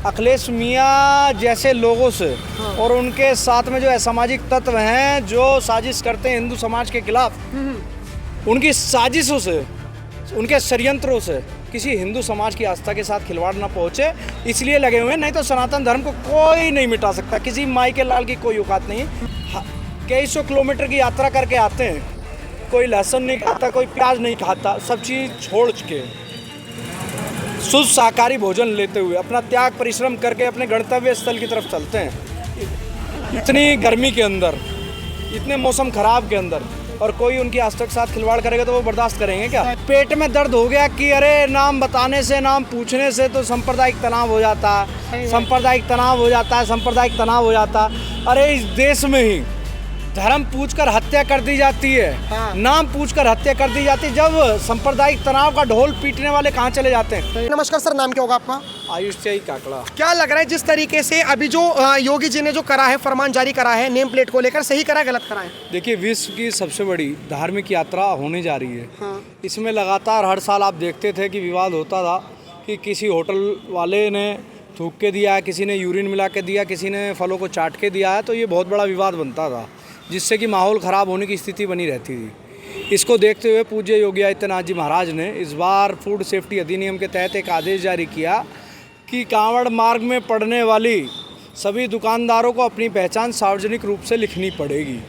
अखिलेश मियाँ जैसे लोगों से और उनके साथ में जो असामाजिक तत्व हैं जो साजिश करते हैं हिंदू समाज के खिलाफ, उनकी साजिशों से, उनके षड्यंत्रों से किसी हिंदू समाज की आस्था के साथ खिलवाड़ ना पहुंचे, इसलिए लगे हुए हैं। नहीं तो सनातन धर्म को कोई नहीं मिटा सकता, किसी माई के लाल की कोई औकात नहीं है। कई सौ किलोमीटर की यात्रा करके आते हैं, कोई लहसुन नहीं खाता, कोई प्याज नहीं खाता, सब चीज़ छोड़ के शुद्ध शाकाहारी भोजन लेते हुए अपना त्याग परिश्रम करके अपने गंतव्य स्थल की तरफ चलते हैं। इतनी गर्मी के अंदर, इतने मौसम खराब के अंदर, और कोई उनकी आस्था के साथ खिलवाड़ करेगा तो वो बर्दाश्त करेंगे क्या? पेट में दर्द हो गया कि अरे नाम बताने से, नाम पूछने से तो सांप्रदायिक तनाव हो जाता है, सांप्रदायिक तनाव हो जाता है, सांप्रदायिक तनाव हो जाता। अरे इस देश में ही धर्म पूछकर हत्या कर दी जाती है, नाम पूछकर हत्या कर दी जाती है, जब सांप्रदायिक तनाव का ढोल पीटने वाले कहाँ चले जाते हैं? नमस्कार सर, नाम क्या होगा आपका? आयुष चाहिए काकड़ा। क्या लग रहा है जिस तरीके से अभी जो योगी जी ने जो करा है, फरमान जारी करा है नेम प्लेट को लेकर, सही करा है गलत करा है? देखिए, विश्व की सबसे बड़ी धार्मिक यात्रा होने जा रही है। इसमें लगातार हर साल आप देखते थे कि विवाद होता था कि किसी होटल वाले ने थूक के दिया है, किसी ने यूरिन मिला के दिया, किसी ने फलों को चाट के दिया है, तो ये बहुत बड़ा विवाद बनता था, जिससे कि माहौल ख़राब होने की स्थिति बनी रहती थी। इसको देखते हुए पूज्य योगी आदित्यनाथ जी महाराज ने इस बार फूड सेफ्टी अधिनियम के तहत एक आदेश जारी किया कि कांवड़ मार्ग में पड़ने वाली सभी दुकानदारों को अपनी पहचान सार्वजनिक रूप से लिखनी पड़ेगी।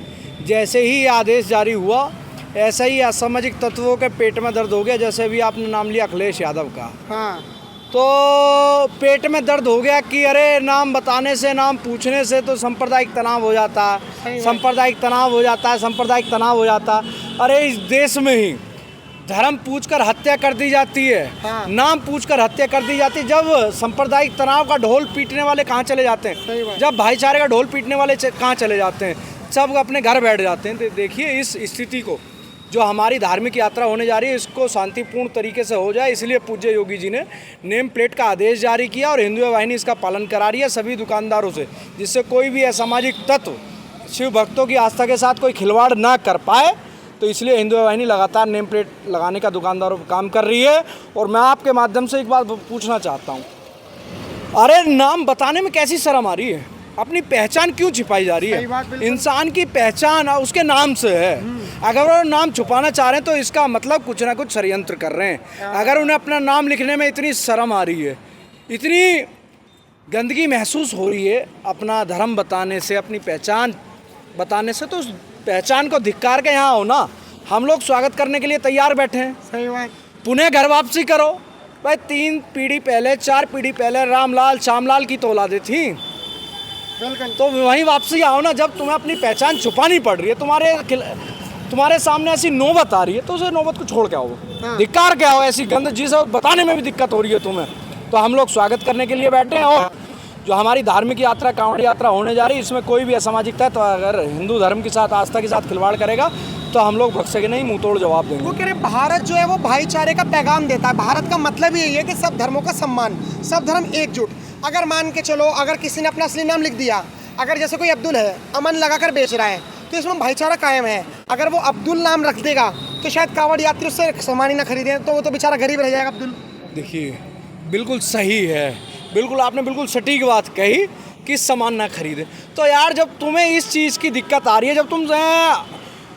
जैसे ही ये आदेश जारी हुआ, ऐसा ही असामाजिक तत्वों के पेट में दर्द हो गया। जैसे अभी आपने नाम लिया अखिलेश यादव का, तो पेट में दर्द हो गया कि अरे नाम बताने से, नाम पूछने से तो सांप्रदायिक तनाव हो जाता है, सांप्रदायिक तनाव हो जाता है, सांप्रदायिक तनाव हो जाता। अरे इस देश में ही धर्म पूछकर हत्या कर दी जाती है, नाम पूछकर हत्या कर दी जाती है, जब सांप्रदायिक तनाव का ढोल पीटने वाले कहाँ चले जाते हैं? जब भाईचारे का ढोल पीटने वाले कहाँ चले जाते हैं? सब अपने घर बैठ जाते हैं। तो देखिए, इस स्थिति को, जो हमारी धार्मिक यात्रा होने जा रही है, इसको शांतिपूर्ण तरीके से हो जाए, इसलिए पूज्य योगी जी ने नेम प्लेट का आदेश जारी किया और हिंदू वाहिनी इसका पालन करा रही है सभी दुकानदारों से, जिससे कोई भी असामाजिक तत्व शिव भक्तों की आस्था के साथ कोई खिलवाड़ ना कर पाए। तो इसलिए हिंदू वाहिनी लगातार नेम प्लेट लगाने का दुकानदारों पर काम कर रही है। और मैं आपके माध्यम से एक बात पूछना चाहता हूँ, अरे नाम बताने में कैसी शर्म आ रही है? अपनी पहचान क्यों छिपाई जा रही है? इंसान की पहचान उसके नाम से है। अगर वो नाम छुपाना चाह रहे हैं तो इसका मतलब कुछ ना कुछ षड्यंत्र कर रहे हैं। अगर उन्हें अपना नाम लिखने में इतनी शर्म आ रही है, इतनी गंदगी महसूस हो रही है अपना धर्म बताने से, अपनी पहचान बताने से, तो उस पहचान को धिक्कार के यहाँ हो ना। हम लोग स्वागत करने के लिए तैयार बैठे हैं। सही बात। पुनः घर वापसी करो भाई। 3 पीढ़ी पहले, 4 पीढ़ी पहले रामलाल श्यामलाल की तो औलादें थी, तो वहीं वापसी आओ ना। जब तुम्हें अपनी पहचान छुपानी पड़ रही है, तुम्हारे सामने ऐसी नौबत आ रही है, तो उस नौबत को छोड़ के आओ, धिक्कार के आओ। ऐसी गंद जिसे बताने में भी दिक्कत हो रही है तुम्हें, तो हम लोग स्वागत करने के लिए बैठे हैं। और जो हमारी धार्मिक यात्रा, कांवड़ यात्रा होने जा रही है, इसमें कोई भी असामाजिक तत्व अगर हिंदू धर्म के साथ, आस्था के साथ खिलवाड़ करेगा तो हम लोग बख्शेंगे नहीं, मुंह तोड़ जवाब देंगे। वो कह रहे भारत जो है वो भाईचारे का पैगाम देता है। भारत का मतलब यही है कि सब धर्मों का सम्मान, सब धर्म एकजुट। अगर मान के चलो, अगर किसी ने अपना असली नाम लिख दिया, अगर जैसे कोई अब्दुल है, अमन लगाकर बेच रहा है, तो इसमें भाईचारा कायम है। अगर वो अब्दुल नाम रख देगा तो शायद कांवड़ यात्री उससे सामान ही ना खरीदें, तो वो तो बेचारा गरीब रह जाएगा अब्दुल। देखिए, बिल्कुल सही है, बिल्कुल आपने बिल्कुल सटीक बात कही कि सामान ना खरीदे। तो यार, जब तुम्हें इस चीज़ की दिक्कत आ रही है, जब तुम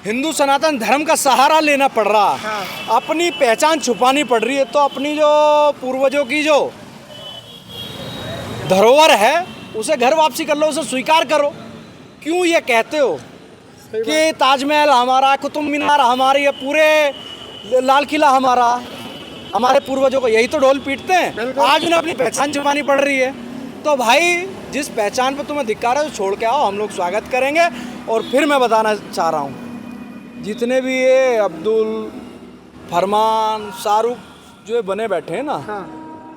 हिंदू सनातन धर्म का सहारा लेना पड़ रहा, अपनी पहचान छुपानी पड़ रही है, तो अपनी जो पूर्वजों की जो धरोहर है उसे घर वापसी कर लो, उसे स्वीकार करो। क्यों ये कहते हो कि ताजमहल हमारा, कुतुब मीनार हमारी है, पूरे लाल किला हमारा? हमारे पूर्वजों को यही तो ढोल पीटते हैं। आज उन्हें अपनी पहचान छुपानी पड़ रही है। तो भाई, जिस पहचान पर तुम्हें धिक्कार है, छोड़ के आओ, हम लोग स्वागत करेंगे। और फिर मैं बताना चाह रहा हूँ, जितने भी ये अब्दुल, फरमान, शाहरुख जो बने बैठे हैं ना,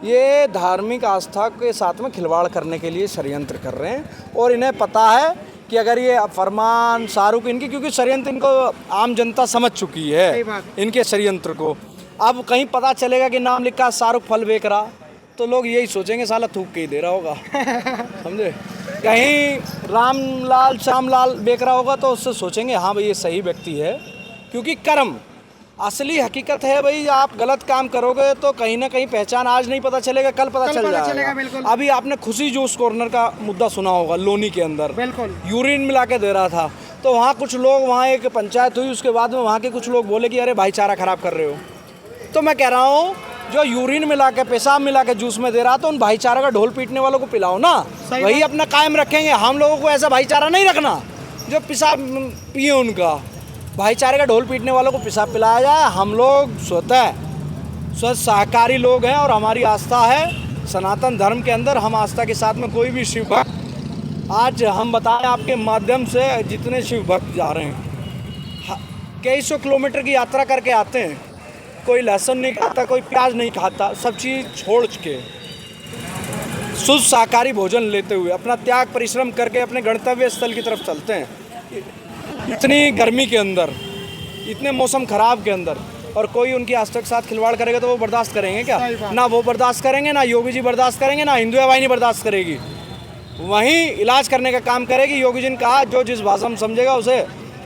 ये धार्मिक आस्था के साथ में खिलवाड़ करने के लिए षड्यंत्र कर रहे हैं। और इन्हें पता है कि अगर ये फरमान, शाहरुख, इनकी, क्योंकि षड्यंत्र इनको आम जनता समझ चुकी है, इनके षड्यंत्र को। अब कहीं पता चलेगा कि नाम लिखा शाहरुख फल बेच रहा, तो लोग यही सोचेंगे साला थूक के ही दे रहा होगा। समझे? कहीं रामलाल श्यामलाल बेच रहा होगा तो उससे सोचेंगे हाँ भाई ये सही व्यक्ति है, क्योंकि कर्म असली हकीकत है भाई, आप गलत काम करोगे तो कहीं ना कहीं पहचान आज नहीं पता चलेगा, कल पता चल चलेगा, जाएगा। बिल्कुल। अभी आपने खुशी जूस कॉर्नर का मुद्दा सुना होगा, लोनी के अंदर बिल्कुल। यूरिन मिला के दे रहा था, तो वहाँ कुछ लोग, वहाँ एक पंचायत हुई, उसके बाद में वहाँ के कुछ लोग बोले कि अरे भाईचारा खराब कर रहे हो। तो मैं कह रहा हूँ जो यूरिन मिला के, पेशाब मिला के जूस में दे रहा, तो उन भाईचारा का ढोल पीटने वालों को पिलाओ ना, वही अपना कायम रखेंगे। हम लोगों को ऐसा भाईचारा नहीं रखना जो पेशाब पिए, उनका भाईचारे का ढोल पीटने वालों को पेशाब पिलाया जाए। हम लोग स्वतः सहकारी लोग हैं और हमारी आस्था है सनातन धर्म के अंदर। हम आस्था के साथ में कोई भी शिव भक्त, आज हम बताएं आपके माध्यम से, जितने शिव भक्त जा रहे हैं कई सौ किलोमीटर की यात्रा करके आते हैं, कोई लहसुन नहीं खाता, कोई प्याज नहीं खाता, सब चीज़ छोड़ के शुद्ध शाकाहारी भोजन लेते हुए अपना त्याग परिश्रम करके अपने गंतव्य स्थल की तरफ चलते हैं। इतनी गर्मी के अंदर, इतने मौसम ख़राब के अंदर, और कोई उनकी आस्था के साथ खिलवाड़ करेगा तो वो बर्दाश्त करेंगे क्या? ना वो बर्दाश्त करेंगे, ना योगी जी बर्दाश्त करेंगे, ना हिंदू वाहिनी बर्दाश्त करेगी। वहीं इलाज करने का काम करेगी। योगी जी ने कहा जो जिस भाषा में समझेगा उसे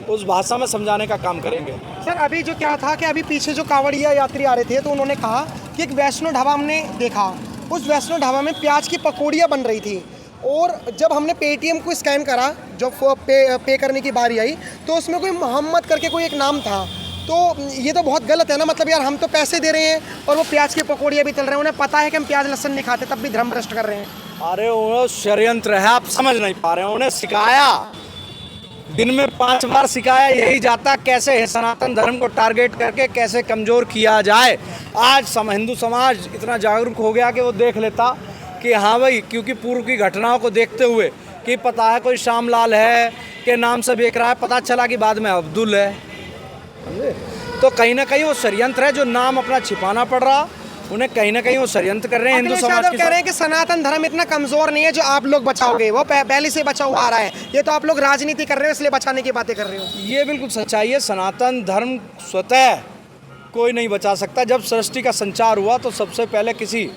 उस भाषा में समझाने का काम करेंगे। सर अभी जो क्या था कि अभी पीछे जो कांवड़िया यात्री आ रहे थे, तो उन्होंने कहा कि एक वैष्णो ढाबा हमने देखा, उस वैष्णो ढाबा में प्याज की पकौड़ियाँ बन रही थी, और जब हमने पेटीएम को स्कैन करा, जब पे करने की बारी आई, तो उसमें कोई मोहम्मद करके कोई एक नाम था। तो ये तो बहुत गलत है ना, मतलब यार हम तो पैसे दे रहे हैं और वो प्याज की पकौड़ियाँ भी तल रहे हैं, उन्हें पता है कि हम प्याज लहसुन नहीं खाते, तब भी धर्म भ्रष्ट कर रहे हैं। अरे वो षड्यंत्र है, आप समझ नहीं पा रहे हैं। उन्हें सिखाया, दिन में 5 बार सिखाया यही जाता कैसे है सनातन धर्म को टारगेट करके कैसे कमज़ोर किया जाए। आज हिंदू समाज इतना जागरूक हो गया कि वो देख लेता कि हाँ भाई, क्योंकि पूर्व की घटनाओं को देखते हुए कि पता है कोई श्यामलाल है के नाम से बेच रहा है, पता चला कि बाद में अब्दुल है। तो कहीं ना कहीं वो षड्यंत्र है, जो नाम अपना छिपाना पड़ रहा, उन्हें कहीं ना कहीं वो षड्यंत्र कर रहे हैं हिंदू समाज के। कह रहे हैं कि सनातन धर्म इतना कमजोर नहीं है जो आप लोग बचाओगे, वो पहले से बचा हुआ आ रहा है, ये तो आप लोग राजनीति कर रहे हो इसलिए बचाने की बातें कर रहे हो। ये बिल्कुल सच्चाई है। सनातन धर्म स्वतः कोई नहीं बचा सकता। जब सृष्टि का संचार हुआ तो सबसे पहले किसी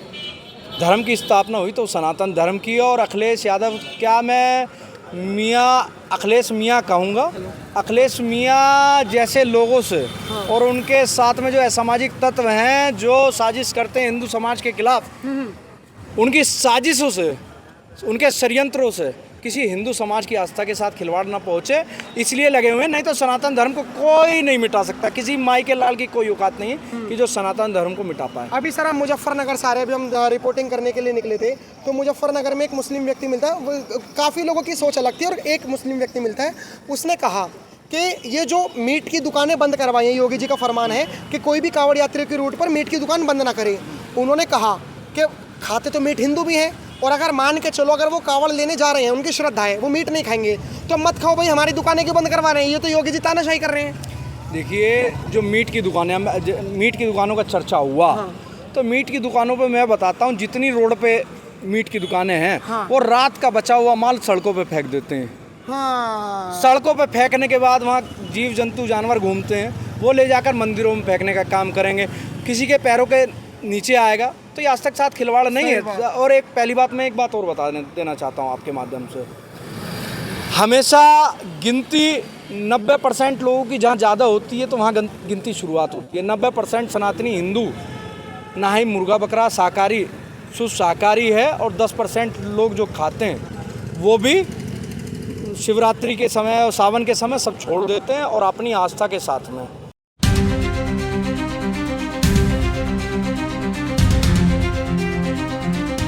धर्म की स्थापना हुई तो सनातन धर्म की। और अखिलेश यादव, क्या मैं अखिलेश मियाँ कहूँगा, अखिलेश मियाँ जैसे लोगों से और उनके साथ में जो असामाजिक तत्व हैं जो साजिश करते हैं हिंदू समाज के खिलाफ, उनकी साजिशों से, उनके षड्यंत्रों से किसी हिंदू समाज की आस्था के साथ खिलवाड़ ना पहुँचे, इसलिए लगे हुए हैं। नहीं तो सनातन धर्म को कोई नहीं मिटा सकता। किसी माई के लाल की कोई औकात नहीं है कि जो सनातन धर्म को मिटा पाए। अभी सर हम मुजफ्फरनगर से आ रहे हैं, अभी हम रिपोर्टिंग करने के लिए निकले थे, तो मुजफ्फरनगर में एक मुस्लिम व्यक्ति मिलता है। काफ़ी लोगों की सोच अलग थी, और एक मुस्लिम व्यक्ति मिलता है, उसने कहा कि ये जो मीट की दुकानें बंद करवाई हैं, योगी जी का फरमान है कि कोई भी कांवड़ यात्री के रूट पर मीट की दुकान बंद ना करे। उन्होंने कहा कि खाते तो मीट हिंदू भी हैं, और अगर मान के चलो अगर वो कांवड़ लेने जा रहे हैं, उनकी श्रद्धा है, वो मीट नहीं खाएंगे, तो मत खाओ भाई, हमारी दुकानें क्यों बंद करवा रहे हैं? ये तो योगी जी तानाशाही कर रहे हैं। देखिए, जो मीट की दुकानें, मीट की दुकानों का चर्चा हुआ, तो मीट की दुकानों पे मैं बताता हूँ, जितनी रोड पे मीट की दुकानें हैं, वो रात का बचा हुआ माल सड़कों पे फेंक देते हैं। सड़कों पे फेंकने के बाद वहाँ जीव जंतु जानवर घूमते हैं, वो ले जाकर मंदिरों में फेंकने का काम करेंगे, किसी के पैरों के नीचे आएगा। तो ये आस्था के साथ खिलवाड़ नहीं है। और एक पहली बात, मैं एक बात और बता देना चाहता हूँ आपके माध्यम से, हमेशा गिनती 90% लोगों की जहाँ ज़्यादा होती है तो वहाँ गिनती शुरुआत होती है। 90% सनातनी हिंदू, ना ही मुर्गा बकरा शाकाहारी, शुद्ध शाकाहारी है, और 10% लोग जो खाते हैं वो भी शिवरात्रि के समय और सावन के समय सब छोड़ देते हैं और अपनी आस्था के साथ में